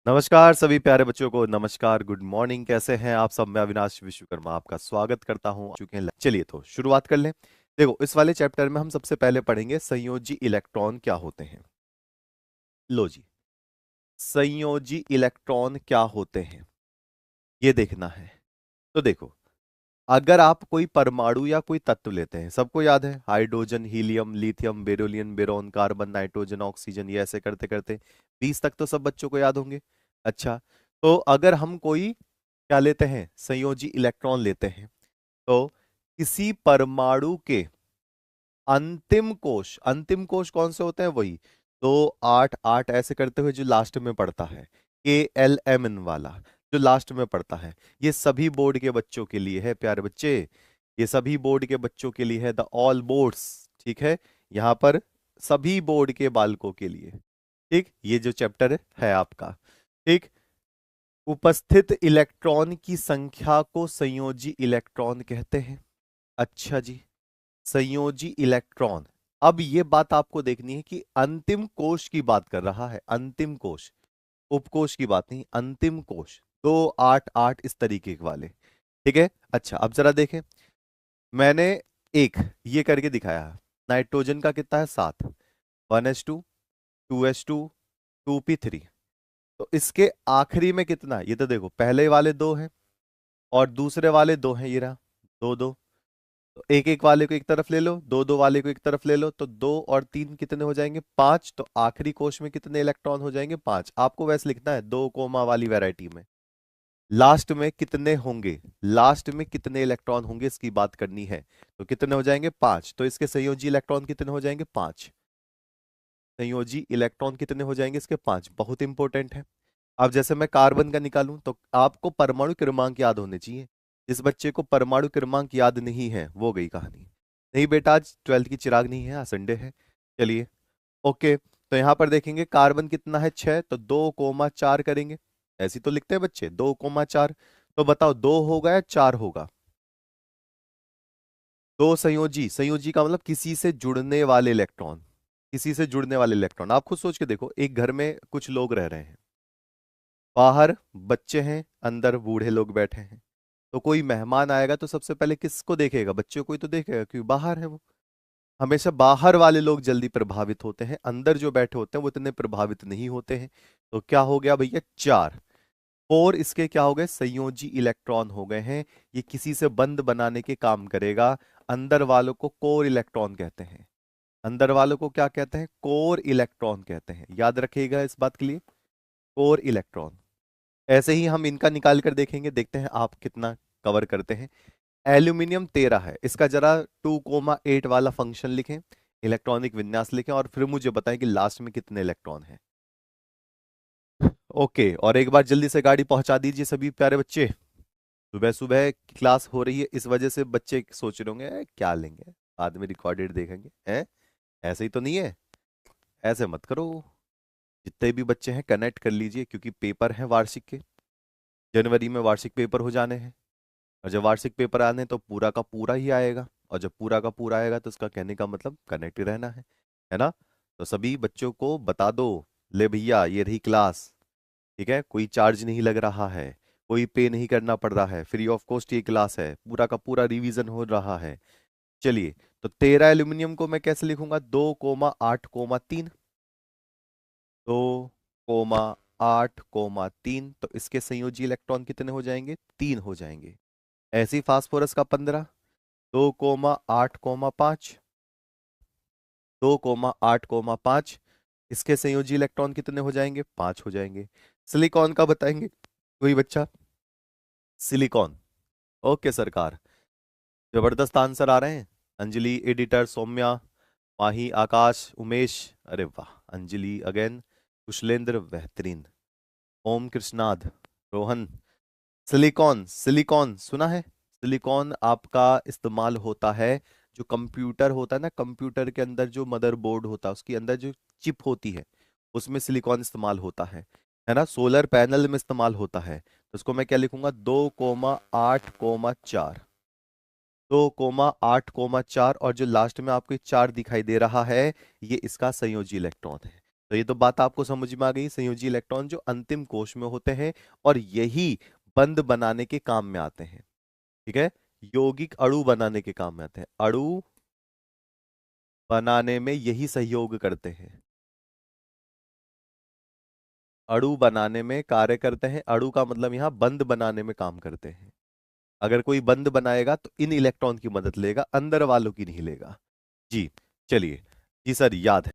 नमस्कार सभी प्यारे बच्चों को। नमस्कार, गुड मॉर्निंग। कैसे हैं आप सब? मैं अविनाश विश्वकर्मा आपका स्वागत करता हूं। चुके हैं, चलिए तो शुरुआत कर लें। देखो, इस वाले चैप्टर में हम सबसे पहले पढ़ेंगे संयोजी इलेक्ट्रॉन क्या होते हैं। लो जी, संयोजी इलेक्ट्रॉन क्या होते हैं ये देखना है। तो देखो, अगर आप कोई परमाणु या कोई तत्व लेते हैं, सबको याद है hydrogen, helium, lithium, beryllium, boron, carbon, nitrogen, oxygen, ये ऐसे करते करते 20 तक तो सब बच्चों को याद होंगे। अच्छा, तो अगर हम कोई क्या लेते हैं, संयोजी इलेक्ट्रॉन लेते हैं, तो किसी परमाणु के अंतिम कोश कौन से होते हैं? वही 2 8 8 ऐसे करते हुए जो लास्ट में पड़ता है, KLMN वाला जो लास्ट में पड़ता है। ये सभी बोर्ड के बच्चों के लिए है प्यारे बच्चे, ये सभी बोर्ड के बच्चों के लिए है, द ऑल बोर्ड्स। ठीक है, यहाँ पर सभी बोर्ड के बालकों के लिए। ठीक, ये जो चैप्टर है आपका। ठीक, उपस्थित इलेक्ट्रॉन की संख्या को संयोजी इलेक्ट्रॉन कहते हैं। अच्छा जी, संयोजी इलेक्ट्रॉन। अब ये बात आपको देखनी है कि अंतिम कोश की बात कर रहा है, अंतिम कोश, उपकोश की बात नहीं, अंतिम कोश। 2 8 8 इस तरीके के वाले। ठीक है, अच्छा अब जरा देखें, मैंने एक ये करके दिखाया है। नाइट्रोजन का कितना है? 7। 1s2, 2s2, 2p3। तो इसके आखिरी में कितना? ये तो देखो, पहले वाले 2 हैं और दूसरे वाले 2 हैं, ये रहा 2 2। तो एक एक वाले को एक तरफ ले लो, दो दो वाले को एक तरफ ले लो, तो 2 और 3 कितने हो जाएंगे? 5। तो आखिरी कोश में कितने इलेक्ट्रॉन हो जाएंगे? 5। आपको वैसे लिखना है 2 कोमा वाली वैरायटी में लास्ट में कितने होंगे, लास्ट में कितने इलेक्ट्रॉन होंगे इसकी बात करनी है। तो कितने हो जाएंगे? 5। तो इसके संयोजी इलेक्ट्रॉन कितने हो जाएंगे? 5। संयोजी इलेक्ट्रॉन कितने हो जाएंगे इसके? 5। बहुत इंपॉर्टेंट है। अब जैसे मैं कार्बन का निकालूं तो आपको परमाणु क्रमांक याद होने चाहिए। जिस बच्चे को परमाणु क्रमांक याद नहीं है वो गई कहानी। नहीं बेटा, आज 12th की चिराग नहीं है, आज संडे है। चलिए, ओके। तो यहां पर देखेंगे कार्बन कितना है? 6। तो 2 कोमा 4 करेंगे। ऐसी तो लिखते हैं बच्चे, 2 कोमा 4। तो बताओ, 2 होगा या 4 होगा? दो संयोजी, संयोजी का मतलब किसी से जुड़ने वाले इलेक्ट्रॉन, किसी से जुड़ने वाले इलेक्ट्रॉन। आप खुद सोच के देखो, एक घर में कुछ लोग रह रहे हैं, बाहर बच्चे हैं, अंदर बूढ़े लोग बैठे हैं। तो कोई मेहमान आएगा तो सबसे पहले किसको देखेगा? बच्चों को ही तो देखेगा, क्योंकि बाहर है वो। हमेशा बाहर वाले लोग जल्दी प्रभावित होते हैं, अंदर जो बैठे होते हैं वो इतने प्रभावित नहीं होते हैं। तो क्या हो गया भैया? 4। और इसके क्या हो गए? संयोजी इलेक्ट्रॉन हो गए हैं। ये किसी से बंध बनाने के काम करेगा। अंदर वालों को कोर इलेक्ट्रॉन कहते हैं। अंदर वालों को क्या कहते हैं? कोर इलेक्ट्रॉन कहते हैं। याद रखिएगा इस बात के लिए, कोर इलेक्ट्रॉन। ऐसे ही हम इनका निकाल कर देखेंगे, देखते हैं आप कितना कवर करते हैं। एल्यूमिनियम 13 है, इसका जरा 2 कोमा 8 वाला फंक्शन लिखें, इलेक्ट्रॉनिक विन्यास लिखें, और फिर मुझे बताएं कि लास्ट में कितने इलेक्ट्रॉन हैं। ओके, और एक बार जल्दी से गाड़ी पहुंचा दीजिए सभी प्यारे बच्चे। सुबह सुबह क्लास हो रही है, इस वजह से बच्चे सोच रहे होंगे, क्या लेंगे बाद में रिकॉर्डेड देखेंगे हैं?" ऐसे ही तो नहीं है, ऐसे मत करो। जितने भी बच्चे हैं कनेक्ट कर लीजिए, क्योंकि पेपर हैं वार्षिक के। जनवरी में वार्षिक पेपर हो जाने हैं, और जब वार्षिक पेपर आने तो पूरा का पूरा ही आएगा। और जब पूरा का पूरा आएगा तो उसका कहने का मतलब कनेक्ट ही रहना है ना? तो सभी बच्चों को बता दो, ले भैया ये रही क्लास। ठीक है, कोई चार्ज नहीं लग रहा है, कोई पे नहीं करना पड़ रहा है, फ्री ऑफ कॉस्ट ये क्लास है, पूरा का पूरा रिवीजन हो रहा है। चलिए, तो 13 एल्यूमिनियम को मैं कैसे लिखूंगा? 2 कोमा 8 कोमा 3। 2 coma 8 coma 3। तो इसके संयोजी इलेक्ट्रॉन कितने हो जाएंगे? 3 हो जाएंगे। ऐसे ही फास्फोरस का 15। 2 कोमा 8 कोमा 5। 2 coma 8 coma 5। इसके संयोजी इलेक्ट्रॉन कितने हो जाएंगे? 5 हो जाएंगे। सिलिकॉन का बताएंगे कोई बच्चा? सिलिकॉन, ओके सरकार, जबरदस्त आंसर आ रहे हैं। अंजलि, एडिटर, सौम्या, माही, आकाश, उमेश, अरे वाह, अंजलि अगेन, कुशलेंद्र बेहतरीन, ओम कृष्णाध, रोहन। सिलिकॉन, सिलिकॉन सुना है? सिलिकॉन आपका इस्तेमाल होता है, जो कंप्यूटर होता है ना, कंप्यूटर के अंदर जो मदरबोर्ड होता है उसके अंदर जो चिप होती है, उसमें सिलिकॉन इस्तेमाल होता है ना? सोलर पैनल में इस्तेमाल होता है। तो उसको मैं क्या लिखूंगा? 2 कोमा 8 कोमा 4। 2 कोमा 8 कोमा 4, और जो लास्ट में आपको 4 दिखाई दे रहा है, ये इसका संयोजी इलेक्ट्रॉन है। तो ये तो बात आपको समझ में आ गई। संयोजी इलेक्ट्रॉन जो अंतिम कोश में होते हैं और यही बंध बनाने के काम में आते हैं। ठीक है, यौगिक अणु बनाने के काम में आते हैं, अणु बनाने में यही सहयोग करते हैं, अणु बनाने में कार्य करते हैं। अणु का मतलब यहाँ बंध बनाने में काम करते हैं। अगर कोई बंध बनाएगा तो इन इलेक्ट्रॉन की मदद लेगा, अंदर वालों की नहीं लेगा। जी, चलिए। जी सर, याद है।